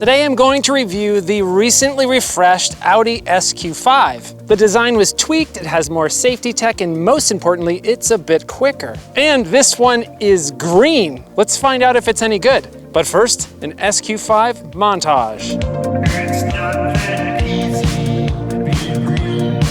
Today I'm going to review the recently refreshed Audi SQ5. The design was tweaked, it has more safety tech, and most importantly, it's a bit quicker. And this one is green. Let's find out if it's any good. But first, an SQ5 montage. It's not that easy to be green.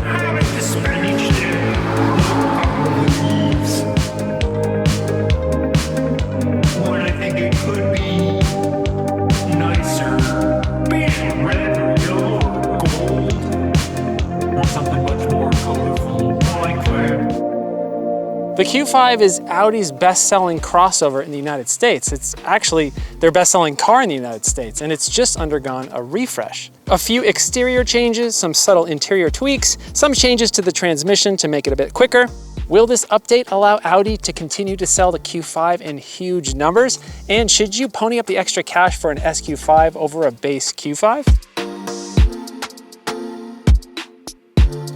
Having to spend each day on the leaves. When I think it could be nicer being red or yellow or gold, or something much more colorful like that. The Q5 is Audi's best-selling crossover in the United States. It's actually their best-selling car in the United States, and it's just undergone a refresh. A few exterior changes, some subtle interior tweaks, some changes to the transmission to make it a bit quicker. Will this update allow Audi to continue to sell the Q5 in huge numbers? And should you pony up the extra cash for an SQ5 over a base Q5?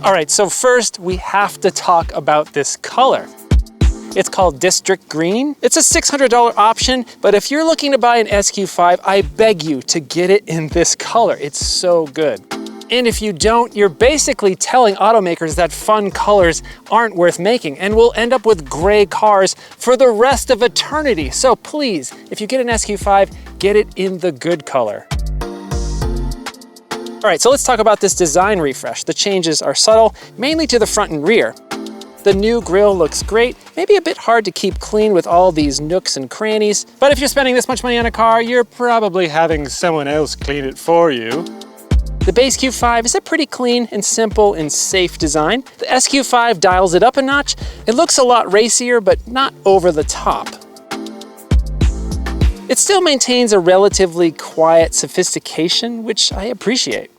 All right, so first we have to talk about this color. It's called District Green. It's a $600 option, but if you're looking to buy an SQ5, I beg you to get it in this color. It's so good. And if you don't, you're basically telling automakers that fun colors aren't worth making, and we'll end up with gray cars for the rest of eternity. So please, if you get an SQ5, get it in the good color. All right, so let's talk about this design refresh. The changes are subtle, mainly to the front and rear. The new grille looks great, maybe a bit hard to keep clean with all these nooks and crannies, but if you're spending this much money on a car, you're probably having someone else clean it for you. The base Q5 is a pretty clean and simple and safe design. The SQ5 dials it up a notch. It looks a lot racier, but not over the top. It still maintains a relatively quiet sophistication, which I appreciate.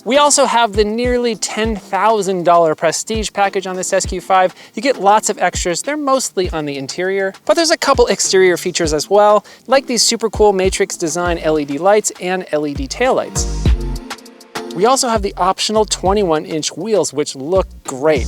We also have the nearly $10,000 prestige package on this SQ5. You get lots of extras. They're mostly on the interior, but there's a couple exterior features as well, like these super cool matrix design LED lights and LED taillights. We also have the optional 21-inch wheels, which look great.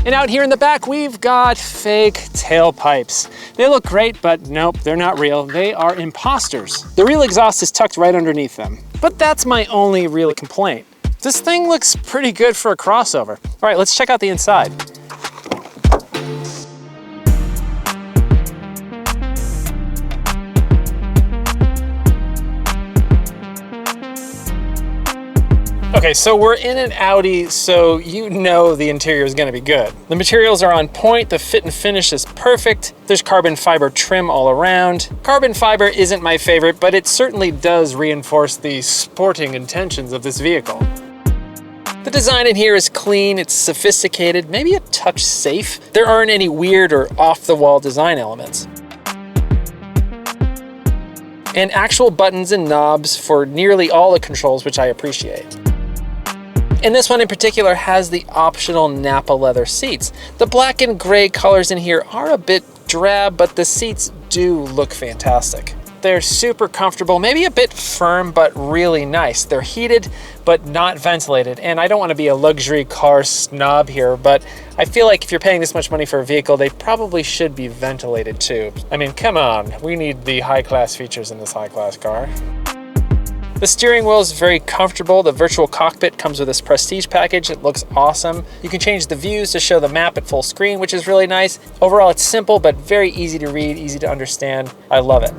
And out here in the back, we've got fake tailpipes. They look great, but nope, they're not real. They are imposters. The real exhaust is tucked right underneath them. But that's my only real complaint. This thing looks pretty good for a crossover. All right, let's check out the inside. Okay, so we're in an Audi, so you know the interior is gonna be good. The materials are on point, the fit and finish is perfect. There's carbon fiber trim all around. Carbon fiber isn't my favorite, but it certainly does reinforce the sporting intentions of this vehicle. The design in here is clean, it's sophisticated, maybe a touch safe. There aren't any weird or off-the-wall design elements. And actual buttons and knobs for nearly all the controls, which I appreciate. And this one in particular has the optional Nappa leather seats. The black and gray colors in here are a bit drab, but the seats do look fantastic. They're super comfortable, maybe a bit firm, but really nice. They're heated, but not ventilated. And I don't want to be a luxury car snob here, but I feel like if you're paying this much money for a vehicle, they probably should be ventilated too. I mean, come on, we need the high-class features in this high-class car. The steering wheel is very comfortable. The virtual cockpit comes with this prestige package. It looks awesome. You can change the views to show the map at full screen, which is really nice. Overall, it's simple, but very easy to read, easy to understand. I love it.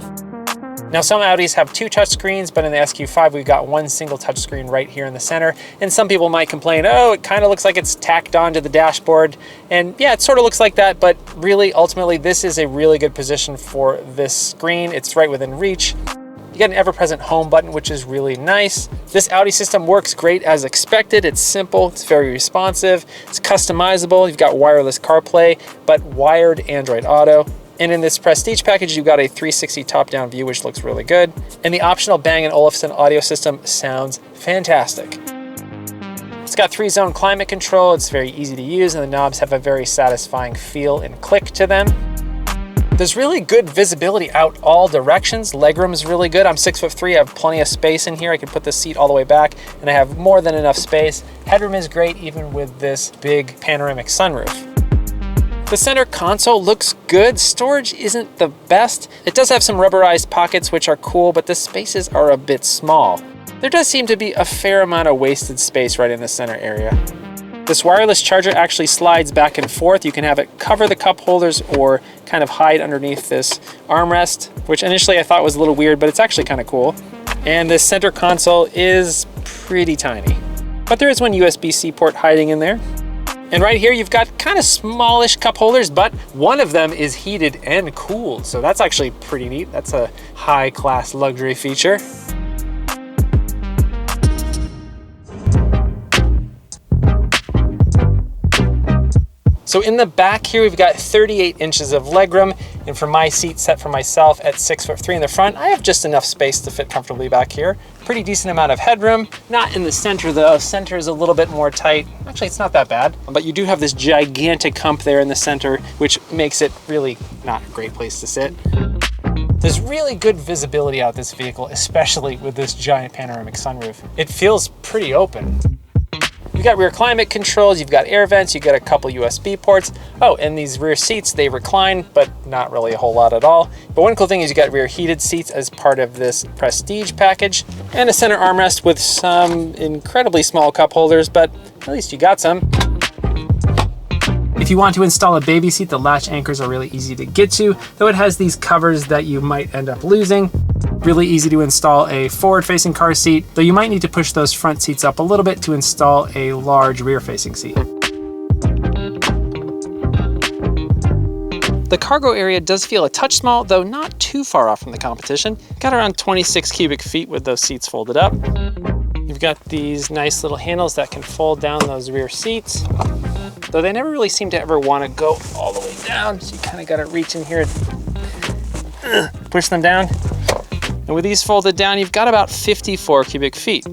Now, some Audis have two touchscreens, but in the SQ5, we've got one single touchscreen right here in the center. And some people might complain, oh, it kind of looks like it's tacked onto the dashboard. And yeah, it sort of looks like that, but really, ultimately, this is a really good position for this screen. It's right within reach. You get an ever-present home button, which is really nice. This Audi system works great as expected. It's simple, it's very responsive, it's customizable. You've got wireless CarPlay, but wired Android Auto. And in this Prestige package, you've got a 360 top-down view, which looks really good. And the optional Bang & Olufsen audio system sounds fantastic. It's got 3-zone climate control. It's very easy to use, and the knobs have a very satisfying feel and click to them. There's really good visibility out all directions. Legroom is really good. I'm 6'3", I have plenty of space in here. I can put the seat all the way back, and I have more than enough space. Headroom is great, even with this big panoramic sunroof. The center console looks good. Storage isn't the best. It does have some rubberized pockets, which are cool, but the spaces are a bit small. There does seem to be a fair amount of wasted space right in the center area. This wireless charger actually slides back and forth. You can have it cover the cup holders or kind of hide underneath this armrest, which initially I thought was a little weird, but it's actually kind of cool. And this center console is pretty tiny, but there is one USB-C port hiding in there. And right here, you've got kind of smallish cup holders, but one of them is heated and cooled. So that's actually pretty neat. That's a high-class luxury feature. So in the back here, we've got 38 inches of legroom, and for my seat set for myself at 6'3" in the front, I have just enough space to fit comfortably back here. Pretty decent amount of headroom. Not in the center though. Center is a little bit more tight. Actually, it's not that bad, but you do have this gigantic hump there in the center, which makes it really not a great place to sit. There's really good visibility out this vehicle, especially with this giant panoramic sunroof. It feels pretty open. You've got rear climate controls, you've got air vents, you've got a couple USB ports. Oh, and these rear seats, they recline, but not really a whole lot at all. But one cool thing is you got rear heated seats as part of this Prestige package, and a center armrest with some incredibly small cup holders, but at least you got some. If you want to install a baby seat, the latch anchors are really easy to get to, though it has these covers that you might end up losing. Really easy to install a forward-facing car seat, though you might need to push those front seats up a little bit to install a large rear-facing seat. The cargo area does feel a touch small, though not too far off from the competition. Got around 26 cubic feet with those seats folded up. You've got these nice little handles that can fold down those rear seats, though they never really seem to ever want to go all the way down, so you kind of got to reach in here and push them down. And with these folded down, you've got about 54 cubic feet.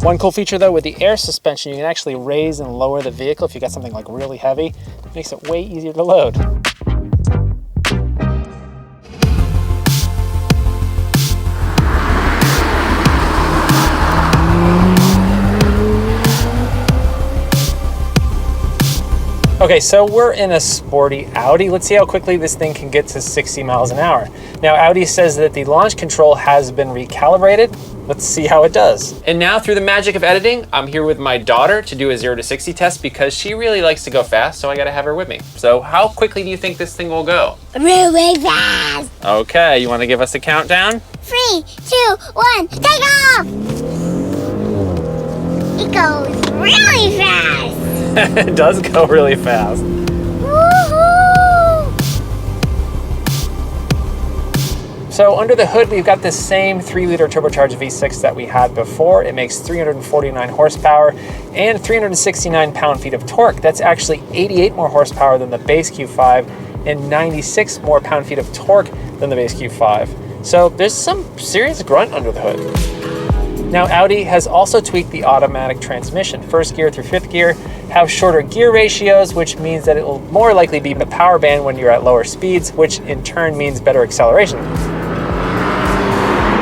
One cool feature though, with the air suspension, you can actually raise and lower the vehicle if you got something like really heavy. It makes it way easier to load. Okay, so we're in a sporty Audi. Let's see how quickly this thing can get to 60 miles an hour. Now, Audi says that the launch control has been recalibrated. Let's see how it does. And now, through the magic of editing, I'm here with my daughter to do a 0 to 60 test because she really likes to go fast, so I gotta have her with me. So how quickly do you think this thing will go? Really fast. Okay, you wanna give us a countdown? 3, 2, 1, take off! It goes really fast. It does go really fast. Woohoo! So under the hood, we've got the same 3-liter turbocharged V6 that we had before. It makes 349 horsepower and 369 pound-feet of torque. That's actually 88 more horsepower than the base Q5 and 96 more pound-feet of torque than the base Q5. So there's some serious grunt under the hood. Now, Audi has also tweaked the automatic transmission. First gear through fifth gear have shorter gear ratios, which means that it will more likely be a power band when you're at lower speeds, which in turn means better acceleration.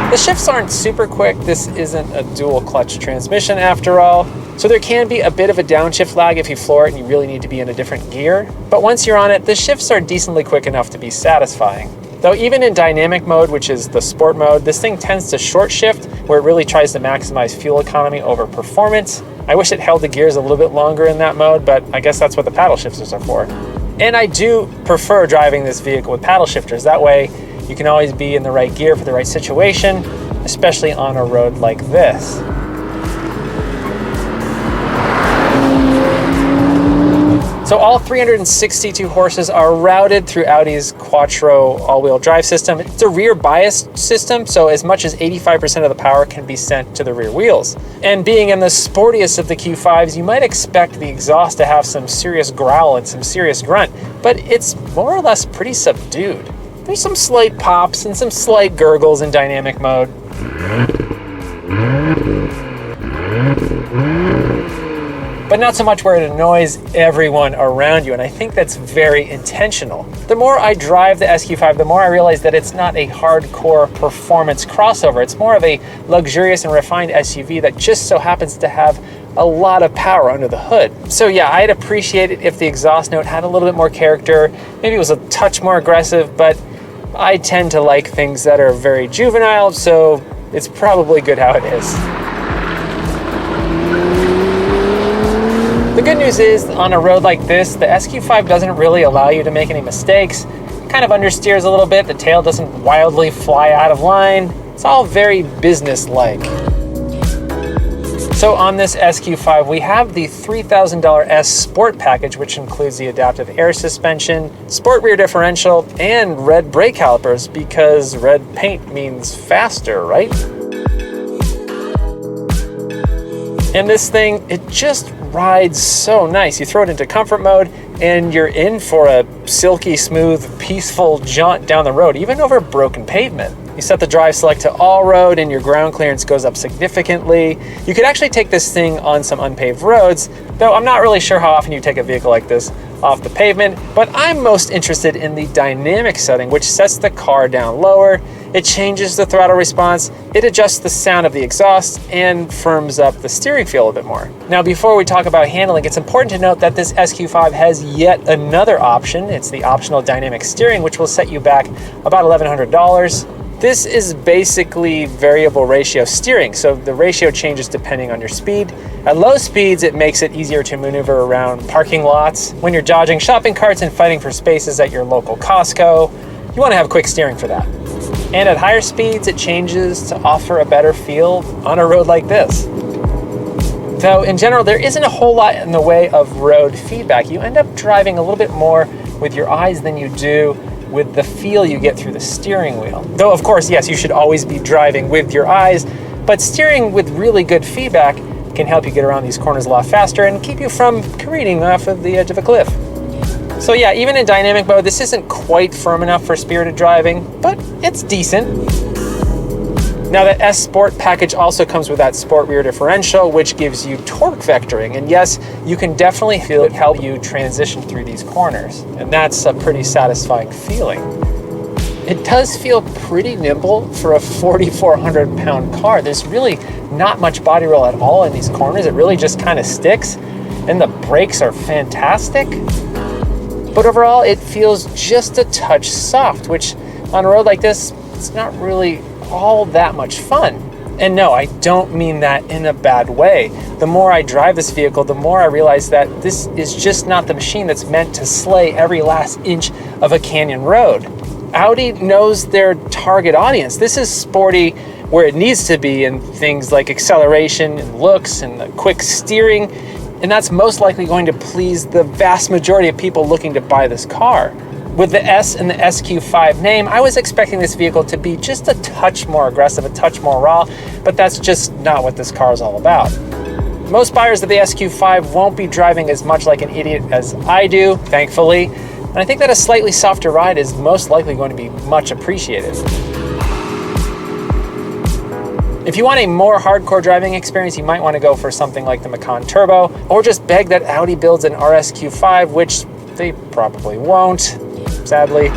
The shifts aren't super quick. This isn't a dual clutch transmission after all. So there can be a bit of a downshift lag if you floor it and you really need to be in a different gear. But once you're on it, the shifts are decently quick enough to be satisfying. Though even in dynamic mode, which is the sport mode, this thing tends to short shift, where it really tries to maximize fuel economy over performance. I wish it held the gears a little bit longer in that mode, but I guess that's what the paddle shifters are for. And I do prefer driving this vehicle with paddle shifters. That way, you can always be in the right gear for the right situation, especially on a road like this. So all 362 horses are routed through Audi's Quattro all-wheel drive system. It's a rear bias system, so as much as 85% of the power can be sent to the rear wheels. And being in the sportiest of the Q5s, you might expect the exhaust to have some serious growl and some serious grunt, but it's more or less pretty subdued. There's some slight pops and some slight gurgles in dynamic mode. But not so much where it annoys everyone around you, and I think that's very intentional. The more I drive the SQ5, the more I realize that it's not a hardcore performance crossover. It's more of a luxurious and refined SUV that just so happens to have a lot of power under the hood. So yeah, I'd appreciate it if the exhaust note had a little bit more character. Maybe it was a touch more aggressive, but I tend to like things that are very juvenile, so it's probably good how it is. The good news is, on a road like this, the SQ5 doesn't really allow you to make any mistakes. It kind of understeers a little bit, the tail doesn't wildly fly out of line. It's all very business-like. So on this SQ5, we have the $3,000 S Sport package, which includes the adaptive air suspension, sport rear differential, and red brake calipers, because red paint means faster, right? And this thing, it just rides so nice. You throw it into comfort mode and you're in for a silky smooth, peaceful jaunt down the road, even over broken pavement. You set the drive select to all road and your ground clearance goes up significantly. You could actually take this thing on some unpaved roads, though I'm not really sure how often you take a vehicle like this off the pavement, but I'm most interested in the dynamic setting, which sets the car down lower. It changes the throttle response, it adjusts the sound of the exhaust, and firms up the steering feel a bit more. Now, before we talk about handling, it's important to note that this SQ5 has yet another option. It's the optional dynamic steering, which will set you back about $1,100. This is basically variable ratio steering, so the ratio changes depending on your speed. At low speeds, it makes it easier to maneuver around parking lots. When you're dodging shopping carts and fighting for spaces at your local Costco, you want to have quick steering for that. And at higher speeds, it changes to offer a better feel on a road like this. Though in general, there isn't a whole lot in the way of road feedback. You end up driving a little bit more with your eyes than you do with the feel you get through the steering wheel. Though of course, yes, you should always be driving with your eyes, but steering with really good feedback can help you get around these corners a lot faster and keep you from careening off of the edge of a cliff. So yeah, even in dynamic mode, this isn't quite firm enough for spirited driving, but it's decent. Now, the S Sport package also comes with that sport rear differential, which gives you torque vectoring. And yes, you can definitely feel it help you transition through these corners. And that's a pretty satisfying feeling. It does feel pretty nimble for a 4,400 pound car. There's really not much body roll at all in these corners. It really just kind of sticks. And the brakes are fantastic. But overall, it feels just a touch soft, which on a road like this, it's not really all that much fun. And no, I don't mean that in a bad way. The more I drive this vehicle, the more I realize that this is just not the machine that's meant to slay every last inch of a canyon road. Audi knows their target audience. This is sporty where it needs to be in things like acceleration and looks and the quick steering. And that's most likely going to please the vast majority of people looking to buy this car. With the S and the SQ5 name, I was expecting this vehicle to be just a touch more aggressive, a touch more raw, but that's just not what this car is all about. Most buyers of the SQ5 won't be driving as much like an idiot as I do, thankfully, and I think that a slightly softer ride is most likely going to be much appreciated. If you want a more hardcore driving experience, you might want to go for something like the Macan Turbo, or just beg that Audi builds an RSQ5, which they probably won't, sadly.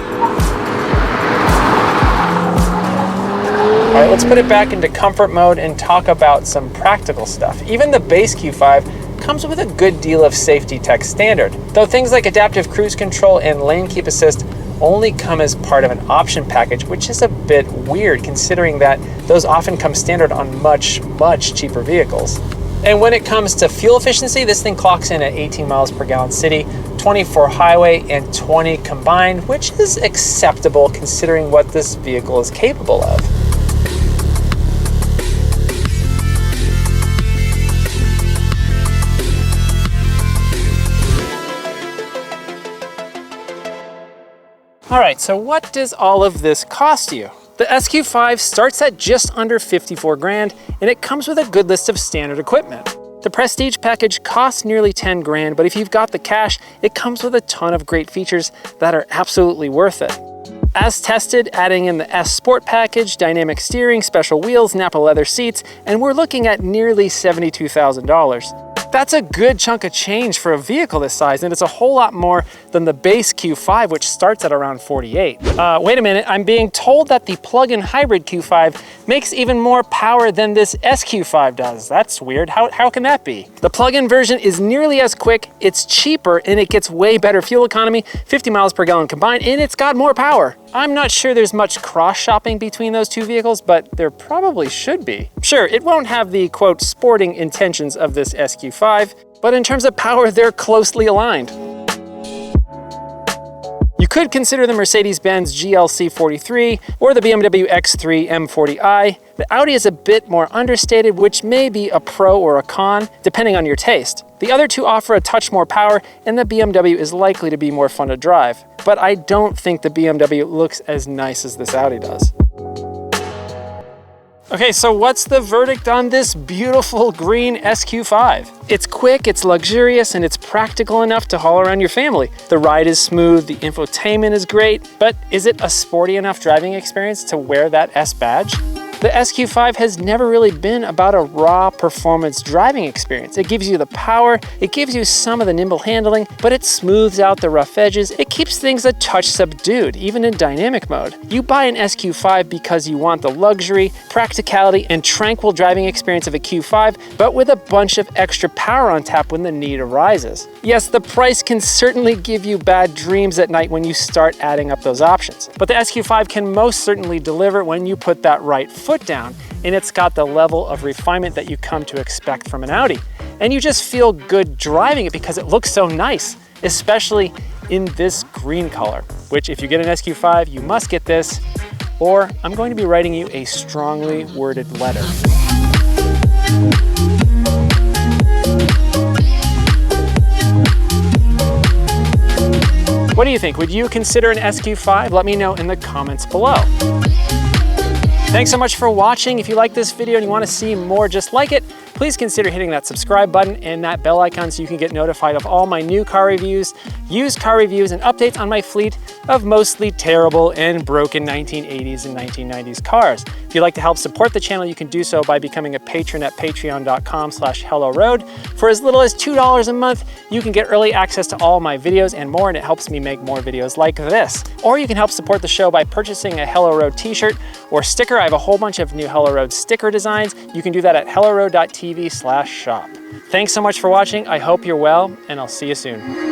All right, let's put it back into comfort mode and talk about some practical stuff. Even the base Q5 comes with a good deal of safety tech standard, though things like adaptive cruise control and lane keep assist only come as part of an option package, which is a bit weird considering that those often come standard on much, much cheaper vehicles. And when it comes to fuel efficiency, this thing clocks in at 18 miles per gallon city, 24 highway, and 20 combined, which is acceptable considering what this vehicle is capable of. All right, so what does all of this cost you? The SQ5 starts at just under 54 grand, and it comes with a good list of standard equipment. The Prestige package costs nearly 10 grand, but if you've got the cash, it comes with a ton of great features that are absolutely worth it. As tested, adding in the S Sport package, dynamic steering, special wheels, Napa leather seats, and we're looking at nearly $72,000. That's a good chunk of change for a vehicle this size, and it's a whole lot more than the base Q5, which starts at around 48. Wait a minute, I'm being told that the plug-in hybrid Q5 makes even more power than this SQ5 does. That's weird. How can that be? The plug-in version is nearly as quick, it's cheaper, and it gets way better fuel economy, 50 miles per gallon combined, and it's got more power. I'm not sure there's much cross-shopping between those two vehicles, but there probably should be. Sure, it won't have the, quote, sporting intentions of this SQ5, but in terms of power, they're closely aligned. You could consider the Mercedes-Benz GLC43 or the BMW X3 M40i. The Audi is a bit more understated, which may be a pro or a con, depending on your taste. The other two offer a touch more power, and the BMW is likely to be more fun to drive. But I don't think the BMW looks as nice as this Audi does. Okay, so what's the verdict on this beautiful green SQ5? It's quick, it's luxurious, and it's practical enough to haul around your family. The ride is smooth, the infotainment is great, but is it a sporty enough driving experience to wear that S badge? The SQ5 has never really been about a raw performance driving experience. It gives you the power, it gives you some of the nimble handling, but it smooths out the rough edges. It keeps things a touch subdued, even in dynamic mode. You buy an SQ5 because you want the luxury, practicality, and tranquil driving experience of a Q5, but with a bunch of extra power on tap when the need arises. Yes, the price can certainly give you bad dreams at night when you start adding up those options, but the SQ5 can most certainly deliver when you put that right foot down, and it's got the level of refinement that you come to expect from an Audi. And you just feel good driving it because it looks so nice, especially in this green color, which if you get an SQ5, you must get this, or I'm going to be writing you a strongly worded letter. What do you think? Would you consider an SQ5? Let me know in the comments below. Thanks so much for watching. If you like this video and you want to see more just like it, please consider hitting that subscribe button and that bell icon so you can get notified of all my new car reviews, used car reviews, and updates on my fleet of mostly terrible and broken 1980s and 1990s cars. If you'd like to help support the channel, you can do so by becoming a patron at patreon.com/HelloRoad. For as little as $2 a month, you can get early access to all my videos and more, and it helps me make more videos like this. Or you can help support the show by purchasing a Hello Road t-shirt or sticker. I have a whole bunch of new Hello Road sticker designs. You can do that at helloroad.tv/shop. Thanks so much for watching. I hope you're well, and I'll see you soon.